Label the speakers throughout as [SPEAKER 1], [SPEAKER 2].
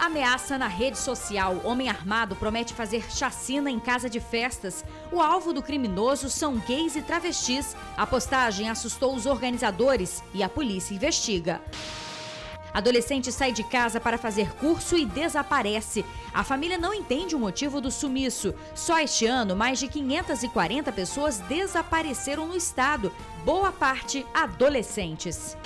[SPEAKER 1] Ameaça na rede social. Homem armado promete fazer chacina em casa de festas. O alvo do criminoso são gays e travestis. A postagem assustou os organizadores e a polícia investiga. Adolescente sai de casa para fazer curso e desaparece. A família não entende o motivo do sumiço. Só este ano, mais de 540 pessoas desapareceram no estado, boa parte adolescentes.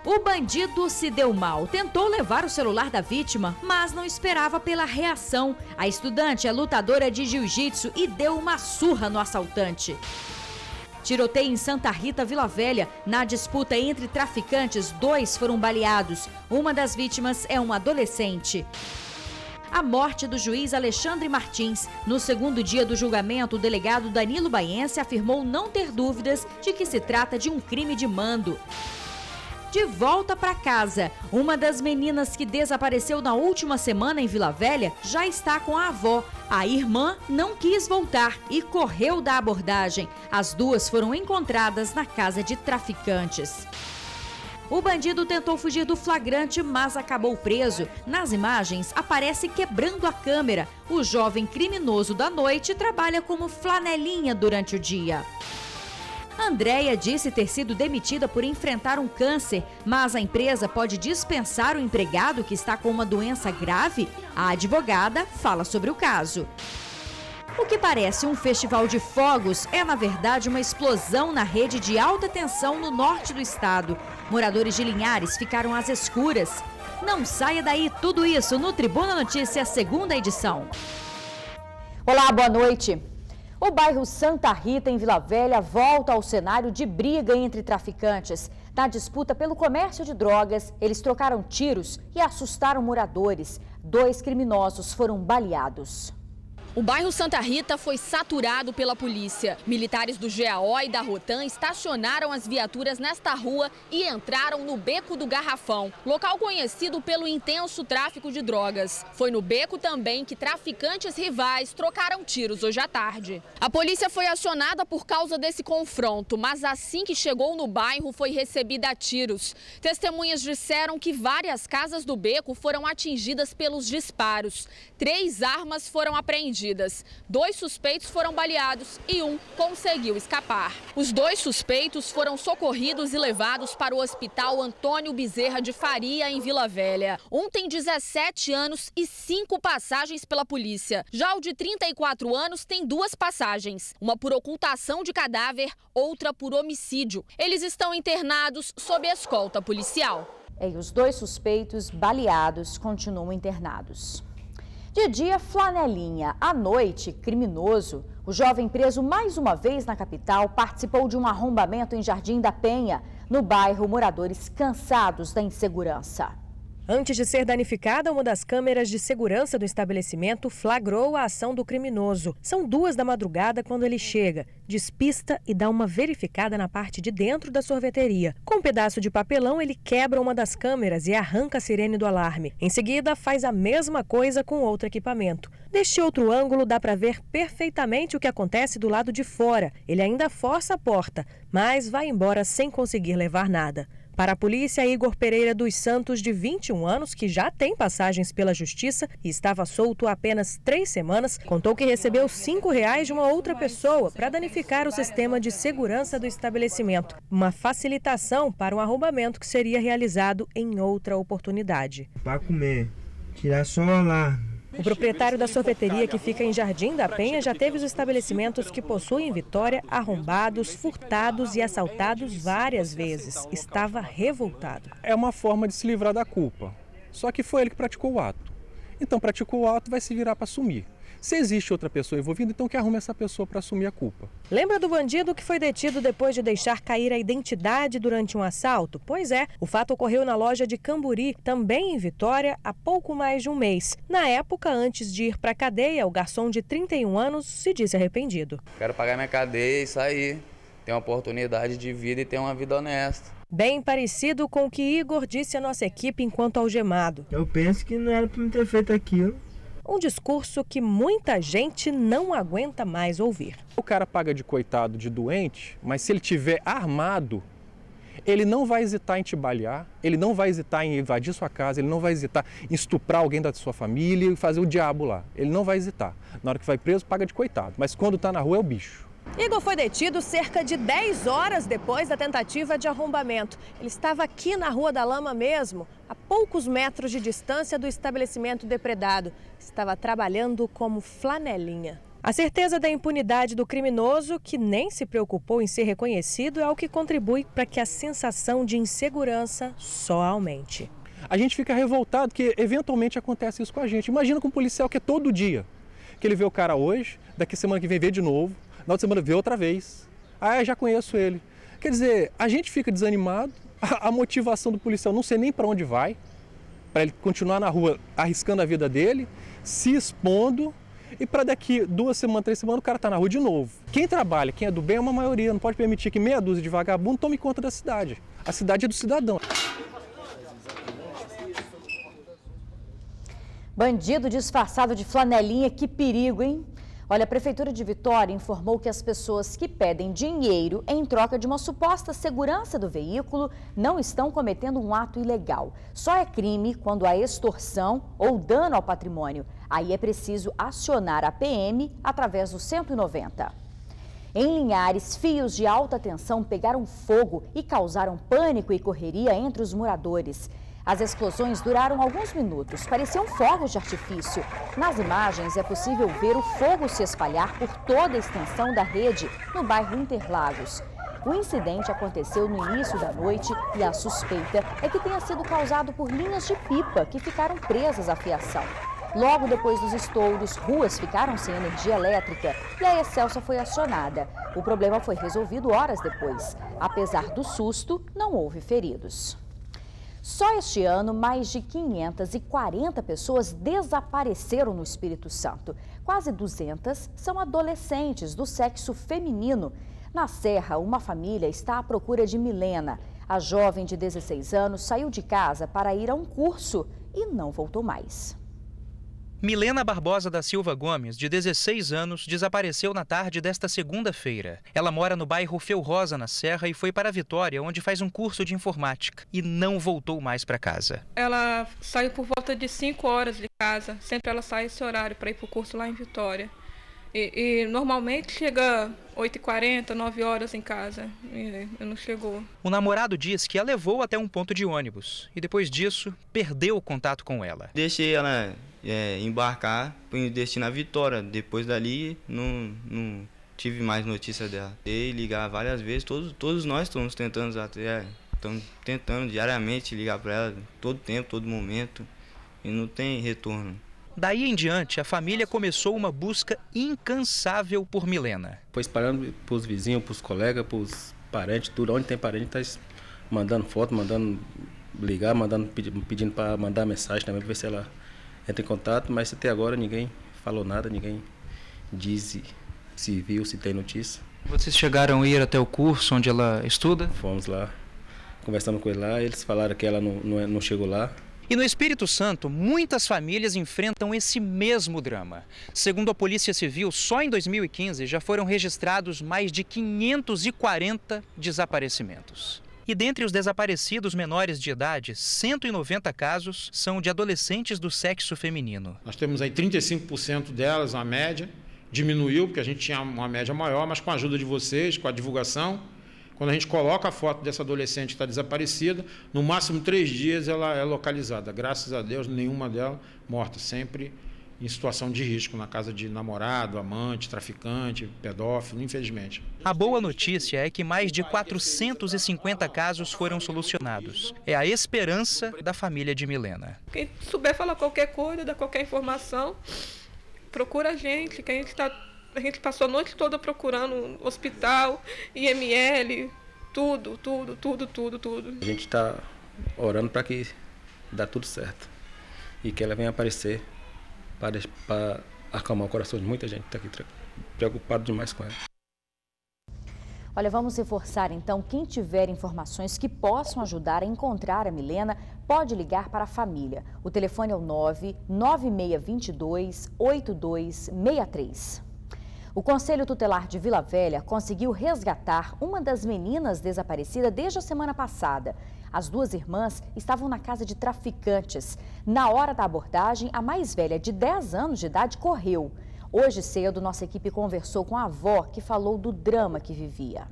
[SPEAKER 1] O bandido se deu mal, tentou levar o celular da vítima, mas não esperava pela reação. A estudante é lutadora de jiu-jitsu e deu uma surra no assaltante. Tiroteio em Santa Rita, Vila Velha. Na disputa entre traficantes, 2 foram baleados. Uma das vítimas é um adolescente. A morte do juiz Alexandre Martins. No segundo dia do julgamento, o delegado Danilo Baiense afirmou não ter dúvidas de que se trata de um crime de mando. De volta para casa, uma das meninas que desapareceu na última semana em Vila Velha já está com a avó. A irmã não quis voltar e correu da abordagem. As duas foram encontradas na casa de traficantes. O bandido tentou fugir do flagrante, mas acabou preso. Nas imagens, aparece quebrando a câmera. O jovem criminoso da noite trabalha como flanelinha durante o dia. Andréia disse ter sido demitida por enfrentar um câncer, mas a empresa pode dispensar o empregado que está com uma doença grave? A advogada fala sobre o caso. O que parece um festival de fogos é, na verdade, uma explosão na rede de alta tensão no norte do estado. Moradores de Linhares ficaram às escuras. Não saia daí, tudo isso no Tribuna Notícias, segunda edição.
[SPEAKER 2] Olá, boa noite. O bairro Santa Rita, em Vila Velha, volta ao cenário de briga entre traficantes. Na disputa pelo comércio de drogas, eles trocaram tiros e assustaram moradores. 2 criminosos foram baleados.
[SPEAKER 3] O bairro Santa Rita foi saturado pela polícia. Militares do GAO e da Rotan estacionaram as viaturas nesta rua e entraram no Beco do Garrafão, local conhecido pelo intenso tráfico de drogas. Foi no beco também que traficantes rivais trocaram tiros hoje à tarde. A polícia foi acionada por causa desse confronto, mas assim que chegou no bairro foi recebida a tiros. Testemunhas disseram que várias casas do beco foram atingidas pelos disparos. 3 armas foram apreendidas. 2 suspeitos foram baleados e um conseguiu escapar. Os 2 suspeitos foram socorridos e levados para o Hospital Antônio Bezerra de Faria, em Vila Velha. Um tem 17 anos e 5 passagens pela polícia. Já o de 34 anos tem 2 passagens, uma por ocultação de cadáver, outra por homicídio. Eles estão internados sob escolta policial.
[SPEAKER 2] E os 2 suspeitos baleados continuam internados. De dia, flanelinha. À noite, criminoso. O jovem preso mais uma vez na capital participou de um arrombamento em Jardim da Penha. No bairro, moradores cansados da insegurança.
[SPEAKER 4] Antes de ser danificada, uma das câmeras de segurança do estabelecimento flagrou a ação do criminoso. São 2 da madrugada quando ele chega, despista e dá uma verificada na parte de dentro da sorveteria. Com um pedaço de papelão, ele quebra uma das câmeras e arranca a sirene do alarme. Em seguida, faz a mesma coisa com outro equipamento. Deste outro ângulo, dá para ver perfeitamente o que acontece do lado de fora. Ele ainda força a porta, mas vai embora sem conseguir levar nada. Para a polícia, Igor Pereira dos Santos, de 21 anos, que já tem passagens pela justiça e estava solto há apenas 3 semanas, contou que recebeu R$5 de uma outra pessoa para danificar o sistema de segurança do estabelecimento. Uma facilitação para um arrombamento que seria realizado em outra oportunidade.
[SPEAKER 5] Para comer, tirar só lá.
[SPEAKER 4] O proprietário da sorveteria, que fica em Jardim da Penha, já teve os estabelecimentos que possuem em Vitória arrombados, furtados e assaltados várias vezes. Estava revoltado.
[SPEAKER 6] É uma forma de se livrar da culpa. Só que foi ele que praticou o ato. Então, praticou o ato, vai se virar para assumir. Se existe outra pessoa envolvida, então que arrume essa pessoa para assumir a culpa.
[SPEAKER 4] Lembra do bandido que foi detido depois de deixar cair a identidade durante um assalto? Pois é, o fato ocorreu na loja de Camburi, também em Vitória, há pouco mais de um mês. Na época, antes de ir para a cadeia, o garçom de 31 anos se disse arrependido.
[SPEAKER 7] Quero pagar minha cadeia e sair. Ter uma oportunidade de vida e ter uma vida honesta.
[SPEAKER 4] Bem parecido com o que Igor disse à nossa equipe enquanto algemado.
[SPEAKER 5] Eu penso que não era para me ter feito aquilo.
[SPEAKER 4] Um discurso que muita gente não aguenta mais ouvir.
[SPEAKER 6] O cara paga de coitado, de doente, mas se ele tiver armado, ele não vai hesitar em te balear, ele não vai hesitar em invadir sua casa, ele não vai hesitar em estuprar alguém da sua família e fazer o diabo lá. Ele não vai hesitar. Na hora que vai preso, paga de coitado, mas quando está na rua é o bicho.
[SPEAKER 4] Igor foi detido cerca de 10 horas depois da tentativa de arrombamento. Ele estava aqui na Rua da Lama mesmo, a poucos metros de distância do estabelecimento depredado. Estava trabalhando como flanelinha. A certeza da impunidade do criminoso, que nem se preocupou em ser reconhecido, é o que contribui para que a sensação de insegurança só aumente.
[SPEAKER 6] A gente fica revoltado que eventualmente acontece isso com a gente. Imagina com um policial que é todo dia, que ele vê o cara hoje, daqui semana que vem vê de novo, na outra semana vê outra vez. Ah, já conheço ele. Quer dizer, a gente fica desanimado, a motivação do policial não sei nem para onde vai, para ele continuar na rua arriscando a vida dele, se expondo, e para daqui 2 semanas, 3 semanas, o cara está na rua de novo. Quem trabalha, quem é do bem é uma maioria, não pode permitir que meia dúzia de vagabundo tome conta da cidade. A cidade é do cidadão.
[SPEAKER 2] Bandido disfarçado de flanelinha, que perigo, hein? Olha, a Prefeitura de Vitória informou que as pessoas que pedem dinheiro em troca de uma suposta segurança do veículo não estão cometendo um ato ilegal. Só é crime quando há extorsão ou dano ao patrimônio. Aí é preciso acionar a PM através do 190. Em Linhares, fios de alta tensão pegaram fogo e causaram pânico e correria entre os moradores. As explosões duraram alguns minutos, pareciam fogos de artifício. Nas imagens é possível ver o fogo se espalhar por toda a extensão da rede no bairro Interlagos. O incidente aconteceu no início da noite e a suspeita é que tenha sido causado por linhas de pipa que ficaram presas à fiação. Logo depois dos estouros, ruas ficaram sem energia elétrica e a Excelsa foi acionada. O problema foi resolvido horas depois. Apesar do susto, não houve feridos. Só este ano, mais de 540 pessoas desapareceram no Espírito Santo. Quase 200 são adolescentes do sexo feminino. Na Serra, uma família está à procura de Milena. A jovem de 16 anos saiu de casa para ir a um curso e não voltou mais.
[SPEAKER 8] Milena Barbosa da Silva Gomes, de 16 anos, desapareceu na tarde desta segunda-feira. Ela mora no bairro Felrosa, na Serra, e foi para Vitória, onde faz um curso de informática. E não voltou mais para casa.
[SPEAKER 9] Ela saiu por volta de 5 horas de casa. Sempre ela sai esse horário para ir para o curso lá em Vitória. E normalmente chega 8h40, 9 horas em casa. E não chegou.
[SPEAKER 8] O namorado diz que a levou até um ponto de ônibus. E depois disso, perdeu o contato com ela.
[SPEAKER 10] Deixei ela embarcar para o destino à Vitória. Depois dali, não tive mais notícia dela. E ligar várias vezes, todos nós estamos tentando diariamente ligar para ela, todo tempo, todo momento, e não tem retorno.
[SPEAKER 8] Daí em diante, a família começou uma busca incansável por Milena.
[SPEAKER 11] Foi espalhando para os vizinhos, para os colegas, para os parentes, tudo. Onde tem parente, está mandando foto, mandando ligar, pedindo para mandar mensagem também, para ver se ela entra em contato, mas até agora ninguém falou nada, ninguém diz se viu, se tem notícia.
[SPEAKER 8] Vocês chegaram a ir até o curso onde ela estuda?
[SPEAKER 11] Fomos lá, conversando com ele lá, eles falaram que ela não chegou lá.
[SPEAKER 8] E no Espírito Santo, muitas famílias enfrentam esse mesmo drama. Segundo a Polícia Civil, só em 2015 já foram registrados mais de 540 desaparecimentos. E dentre os desaparecidos menores de idade, 190 casos são de adolescentes do sexo feminino.
[SPEAKER 12] Nós temos aí 35% delas, a média, diminuiu, porque a gente tinha uma média maior, mas com a ajuda de vocês, com a divulgação, quando a gente coloca a foto dessa adolescente que está desaparecida, no máximo 3 dias ela é localizada. Graças a Deus, nenhuma delas morta, sempre em situação de risco, na casa de namorado, amante, traficante, pedófilo, infelizmente.
[SPEAKER 8] A boa notícia é que mais de 450 casos foram solucionados. É a esperança da família de Milena.
[SPEAKER 9] Quem souber falar qualquer coisa, dar qualquer informação, procura a gente, que a gente passou a noite toda procurando hospital, IML, tudo.
[SPEAKER 11] A gente está orando para que dê tudo certo e que ela venha aparecer para acalmar o coração de muita gente que está aqui preocupado demais com ela.
[SPEAKER 2] Olha, vamos reforçar então, quem tiver informações que possam ajudar a encontrar a Milena, pode ligar para a família. O telefone é o 99622-8263. O Conselho Tutelar de Vila Velha conseguiu resgatar uma das meninas desaparecida desde a semana passada. As duas irmãs estavam na casa de traficantes. Na hora da abordagem, a mais velha, de 10 anos de idade, correu. Hoje cedo, nossa equipe conversou com a avó, que falou do drama que vivia.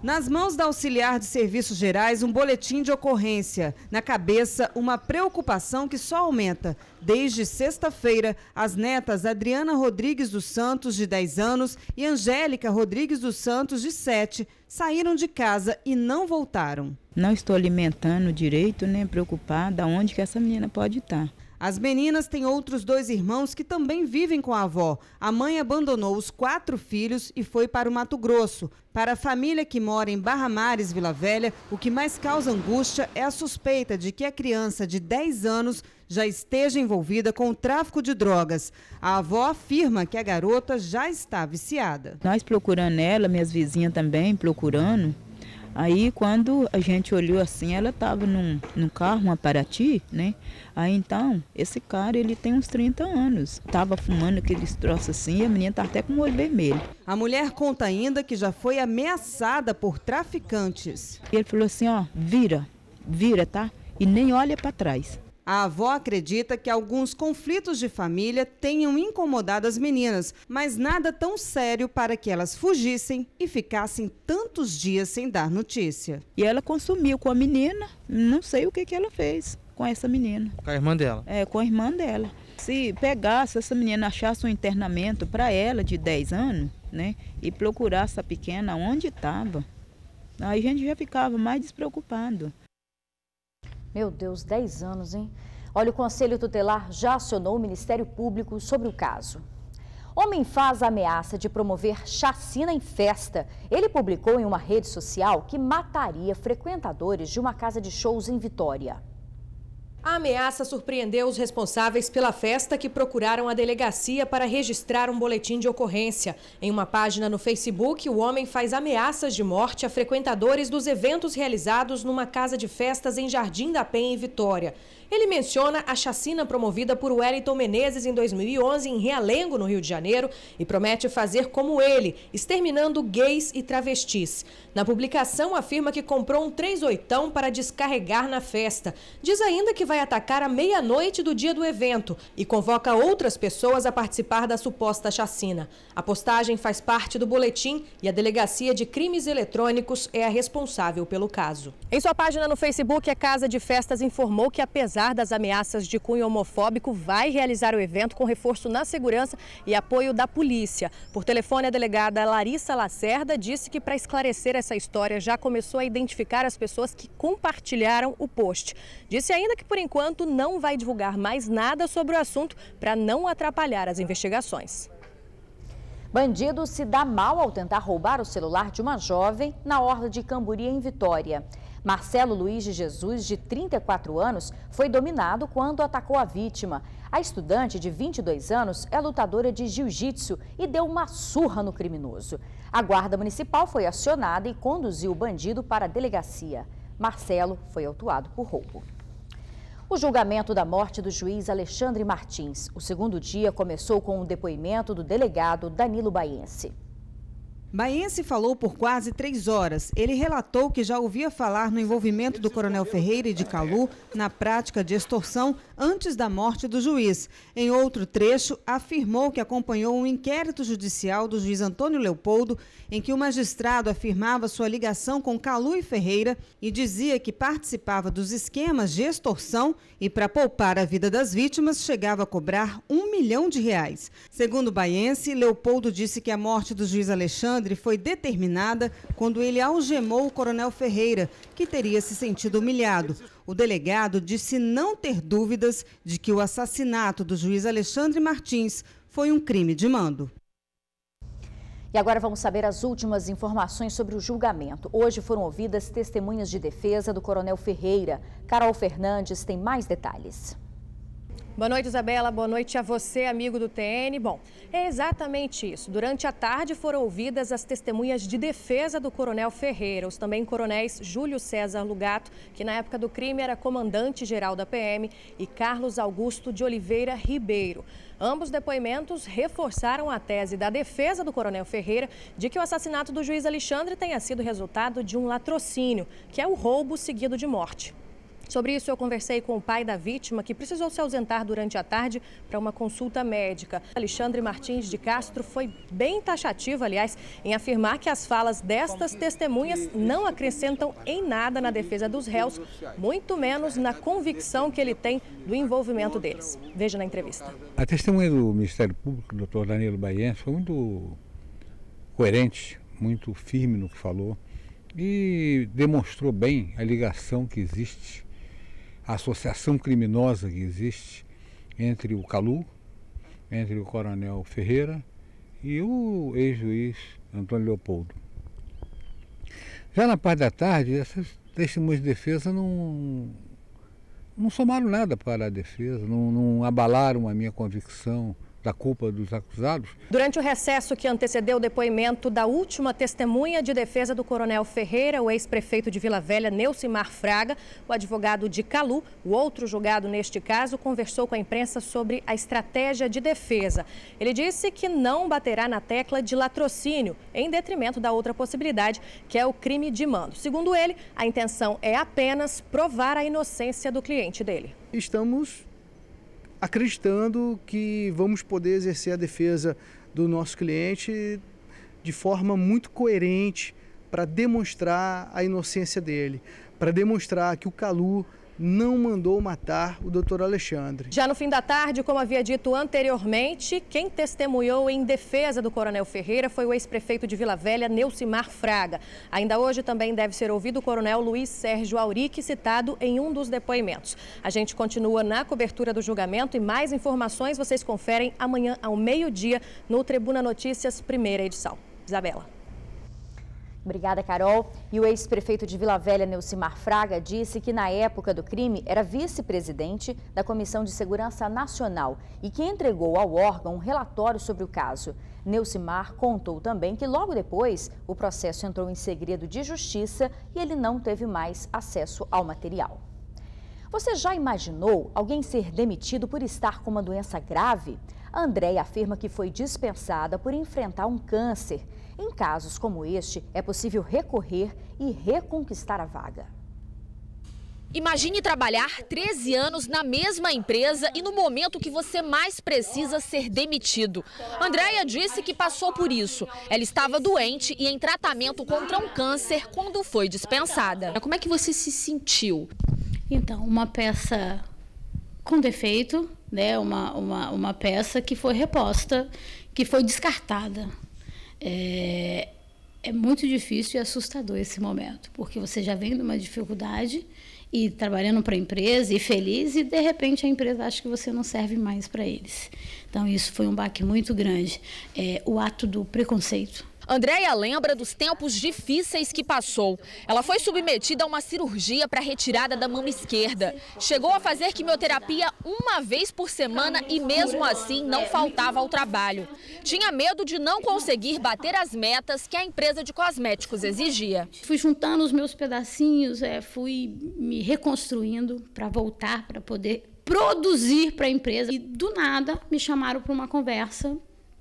[SPEAKER 13] Nas mãos da auxiliar de serviços gerais, um boletim de ocorrência. Na cabeça, uma preocupação que só aumenta. Desde sexta-feira, as netas Adriana Rodrigues dos Santos, de 10 anos, e Angélica Rodrigues dos Santos, de 7, saíram de casa e não voltaram.
[SPEAKER 14] Não estou alimentando direito, nem preocupada onde que essa menina pode estar.
[SPEAKER 13] As meninas têm outros 2 irmãos que também vivem com a avó. A mãe abandonou os 4 filhos e foi para o Mato Grosso. Para a família que mora em Barra Mares, Vila Velha, o que mais causa angústia é a suspeita de que a criança de 10 anos já esteja envolvida com o tráfico de drogas. A avó afirma que a garota já está viciada.
[SPEAKER 14] Nós procurando ela, minhas vizinhas também procurando. Aí, quando a gente olhou assim, ela estava num carro, um Paraty, né? Aí, então, esse cara, ele tem uns 30 anos. Estava fumando aqueles troços assim e a menina está até com o olho vermelho.
[SPEAKER 13] A mulher conta ainda que já foi ameaçada por traficantes.
[SPEAKER 14] Ele falou assim, ó, vira, tá? E nem olha para trás.
[SPEAKER 13] A avó acredita que alguns conflitos de família tenham incomodado as meninas, mas nada tão sério para que elas fugissem e ficassem tantos dias sem dar notícia.
[SPEAKER 14] E ela consumiu com a menina, não sei o que ela fez com essa menina.
[SPEAKER 15] Com a irmã dela?
[SPEAKER 14] É, com a irmã dela. Se pegasse essa menina, achasse um internamento para ela de 10 anos, né, e procurasse essa pequena onde estava, aí a gente já ficava mais despreocupado.
[SPEAKER 2] Meu Deus, 10 anos, hein? Olha, o Conselho Tutelar já acionou o Ministério Público sobre o caso. Homem faz ameaça de promover chacina em festa. Ele publicou em uma rede social que mataria frequentadores de uma casa de shows em Vitória.
[SPEAKER 4] A ameaça surpreendeu os responsáveis pela festa que procuraram a delegacia para registrar um boletim de ocorrência. Em uma página no Facebook, o homem faz ameaças de morte a frequentadores dos eventos realizados numa casa de festas em Jardim da Penha, em Vitória. Ele menciona a chacina promovida por Wellington Menezes em 2011 em Realengo, no Rio de Janeiro, e promete fazer como ele, exterminando gays e travestis. Na publicação, afirma que comprou um 38ão para descarregar na festa. Diz ainda que vai atacar à meia-noite do dia do evento e convoca outras pessoas a participar da suposta chacina. A postagem faz parte do boletim e a Delegacia de Crimes Eletrônicos é a responsável pelo caso. Em sua página no Facebook, a Casa de Festas informou que, apesar das ameaças de cunho homofóbico, vai realizar o evento com reforço na segurança e apoio da polícia. Por telefone, a delegada Larissa Lacerda disse que, para esclarecer essa história, já começou a identificar as pessoas que compartilharam o post. Disse ainda que, por enquanto, não vai divulgar mais nada sobre o assunto para não atrapalhar as investigações.
[SPEAKER 2] Bandido se dá mal ao tentar roubar o celular de uma jovem na orla de Camburi, em Vitória. Marcelo Luiz de Jesus, de 34 anos, foi dominado quando atacou a vítima. A estudante, de 22 anos, é lutadora de jiu-jitsu e deu uma surra no criminoso. A guarda municipal foi acionada e conduziu o bandido para a delegacia. Marcelo foi autuado por roubo. O julgamento da morte do juiz Alexandre Martins. O segundo dia começou com o depoimento do delegado Danilo Baiense.
[SPEAKER 13] Baiense falou por quase 3 horas. Ele relatou que já ouvia falar no envolvimento do Coronel Ferreira e de Calu na prática de extorsão antes da morte do juiz. Em outro trecho, afirmou que acompanhou um inquérito judicial do juiz Antônio Leopoldo, em que o magistrado afirmava sua ligação com Calu e Ferreira e dizia que participava dos esquemas de extorsão e, para poupar a vida das vítimas, chegava a cobrar R$1 milhão. Segundo Baiense, Leopoldo disse que a morte do juiz Alexandre foi determinada quando ele algemou o Coronel Ferreira, que teria se sentido humilhado. O delegado disse não ter dúvidas de que o assassinato do juiz Alexandre Martins foi um crime de mando.
[SPEAKER 2] E agora vamos saber as últimas informações sobre o julgamento. Hoje foram ouvidas testemunhas de defesa do Coronel Ferreira. Carol Fernandes tem mais detalhes.
[SPEAKER 4] Boa noite, Isabela. Boa noite a você, amigo do TN. Bom, É exatamente isso. Durante a tarde foram ouvidas as testemunhas de defesa do coronel Ferreira, os também coronéis Júlio César Lugato, que na época do crime era comandante-geral da PM, e Carlos Augusto de Oliveira Ribeiro. Ambos depoimentos reforçaram a tese da defesa do coronel Ferreira de que o assassinato do juiz Alexandre tenha sido resultado de um latrocínio, que é o roubo seguido de morte. Sobre isso, eu conversei com o pai da vítima, que precisou se ausentar durante a tarde para uma consulta médica. Alexandre Martins de Castro foi bem taxativo, aliás, em afirmar que as falas destas testemunhas não acrescentam em nada na defesa dos réus, muito menos na convicção que ele tem do envolvimento deles. Veja na entrevista.
[SPEAKER 15] A testemunha do Ministério Público, o Dr. Danilo Baiense, foi muito coerente, muito firme no que falou e demonstrou bem a ligação que existe, a associação criminosa que existe entre o Calu, entre o coronel Ferreira e o ex-juiz Antônio Leopoldo. Já na parte da tarde, essas testemunhas de defesa não somaram nada para a defesa, não abalaram a minha convicção da culpa dos acusados.
[SPEAKER 4] Durante o recesso que antecedeu o depoimento da última testemunha de defesa do coronel Ferreira, o ex-prefeito de Vila Velha, Neucimar Fraga, o advogado de Calu, o outro julgado neste caso, conversou com a imprensa sobre a estratégia de defesa. Ele disse que não baterá na tecla de latrocínio, em detrimento da outra possibilidade, que é o crime de mando. Segundo ele, a intenção é apenas provar a inocência do cliente dele.
[SPEAKER 16] Estamos acreditando que vamos poder exercer a defesa do nosso cliente de forma muito coerente para demonstrar a inocência dele, para demonstrar que o Calu não mandou matar o doutor Alexandre.
[SPEAKER 4] Já no fim da tarde, como havia dito anteriormente, quem testemunhou em defesa do coronel Ferreira foi o ex-prefeito de Vila Velha, Neucimar Fraga. Ainda hoje também deve ser ouvido o coronel Luiz Sérgio Auric, citado em um dos depoimentos. A gente continua na cobertura do julgamento e mais informações vocês conferem amanhã ao meio-dia no Tribuna Notícias, primeira edição. Isabela.
[SPEAKER 2] Obrigada, Carol. E o ex-prefeito de Vila Velha, Neucimar Fraga, disse que na época do crime era vice-presidente da Comissão de Segurança Nacional e que entregou ao órgão um relatório sobre o caso. Neucimar contou também que logo depois o processo entrou em segredo de justiça e ele não teve mais acesso ao material. Você já imaginou alguém ser demitido por estar com uma doença grave? A Andréia afirma que foi dispensada por enfrentar um câncer. Em casos como este, é possível recorrer e reconquistar a vaga.
[SPEAKER 3] Imagine trabalhar 13 anos na mesma empresa e no momento que você mais precisa ser demitido. Andréia disse que passou por isso. Ela estava doente e em tratamento contra um câncer quando foi dispensada. Como é que você se sentiu?
[SPEAKER 17] Então, uma peça com defeito, né? Uma peça que foi reposta, que foi descartada. É muito difícil e assustador esse momento, porque você já vem de uma dificuldade e trabalhando para a empresa e feliz e de repente a empresa acha que você não serve mais para eles. Então isso foi um baque muito grande, o ato do preconceito.
[SPEAKER 3] Andréia lembra dos tempos difíceis que passou. Ela foi submetida a uma cirurgia para retirada da mama esquerda. Chegou a fazer quimioterapia uma vez por semana e mesmo assim não faltava ao trabalho. Tinha medo de não conseguir bater as metas que a empresa de cosméticos exigia.
[SPEAKER 17] Fui juntando os meus pedacinhos, fui me reconstruindo para voltar, para poder produzir para a empresa. E do nada me chamaram para uma conversa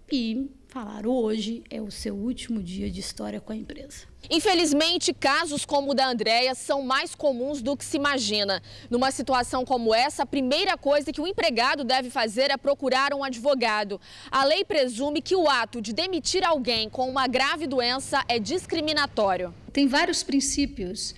[SPEAKER 17] e falaram: hoje é o seu último dia de história com a empresa.
[SPEAKER 3] Infelizmente, casos como o da Andréia são mais comuns do que se imagina. Numa situação como essa, a primeira coisa que o empregado deve fazer é procurar um advogado. A lei presume que o ato de demitir alguém com uma grave doença é discriminatório.
[SPEAKER 18] Tem vários princípios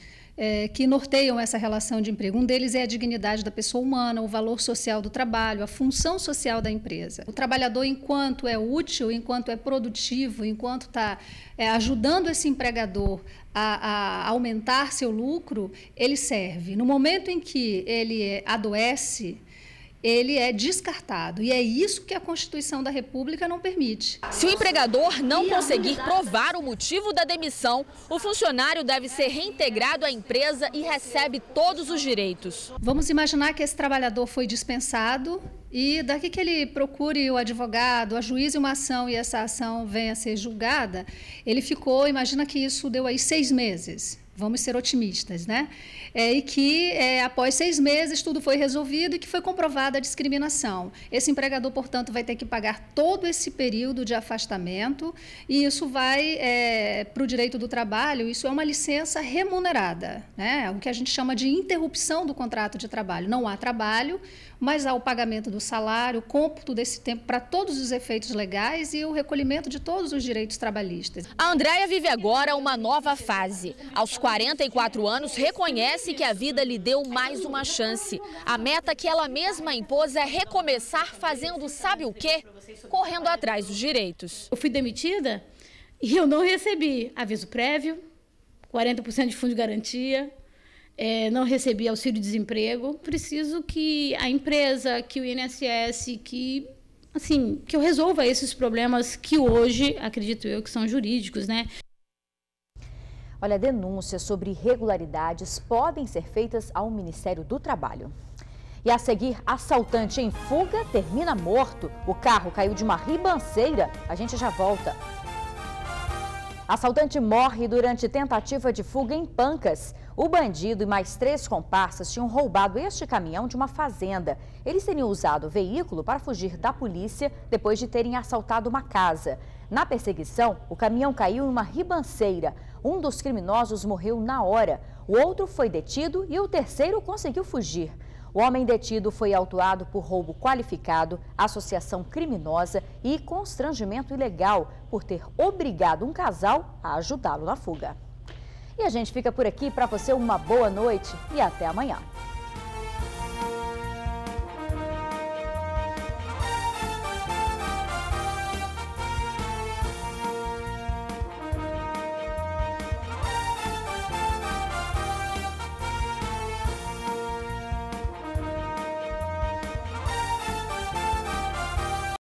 [SPEAKER 18] que norteiam essa relação de emprego. Um deles é a dignidade da pessoa humana, o valor social do trabalho, a função social da empresa. O trabalhador, enquanto é útil, enquanto é produtivo, enquanto está ajudando esse empregador a aumentar seu lucro, ele serve. No momento em que ele adoece ele é descartado. E é isso que a Constituição da República não permite.
[SPEAKER 3] Se o empregador não conseguir provar o motivo da demissão, o funcionário deve ser reintegrado à empresa e recebe todos os direitos.
[SPEAKER 18] Vamos imaginar que esse trabalhador foi dispensado e daqui que ele procure o advogado, ajuize uma ação e essa ação venha a ser julgada, ele ficou, imagina que isso deu aí 6 meses. Vamos ser otimistas, né? E que após 6 meses tudo foi resolvido e que foi comprovada a discriminação. Esse empregador, portanto, vai ter que pagar todo esse período de afastamento e isso vai para o direito do trabalho, isso é uma licença remunerada, né? O que a gente chama de interrupção do contrato de trabalho. Não há trabalho, mas há o pagamento do salário, o cômputo desse tempo para todos os efeitos legais e o recolhimento de todos os direitos trabalhistas.
[SPEAKER 3] A Andréia vive agora uma nova fase. Aos 44 anos, reconhece que a vida lhe deu mais uma chance. A meta que ela mesma impôs é recomeçar fazendo sabe o quê? Correndo atrás dos direitos.
[SPEAKER 17] Eu fui demitida e eu não recebi aviso prévio, 40% de fundo de garantia, não recebi auxílio-desemprego. Preciso que a empresa, que o INSS, que eu resolva esses problemas que hoje, acredito eu, que são jurídicos, né?
[SPEAKER 2] Olha, denúncias sobre irregularidades podem ser feitas ao Ministério do Trabalho. E a seguir, assaltante em fuga termina morto. O carro caiu de uma ribanceira. A gente já volta. Assaltante morre durante tentativa de fuga em Pancas. O bandido e mais 3 comparsas tinham roubado este caminhão de uma fazenda. Eles teriam usado o veículo para fugir da polícia depois de terem assaltado uma casa. Na perseguição, o caminhão caiu em uma ribanceira. Um dos criminosos morreu na hora. O outro foi detido e o terceiro conseguiu fugir. O homem detido foi autuado por roubo qualificado, associação criminosa e constrangimento ilegal por ter obrigado um casal a ajudá-lo na fuga. E a gente fica por aqui. Para você, uma boa noite e até amanhã.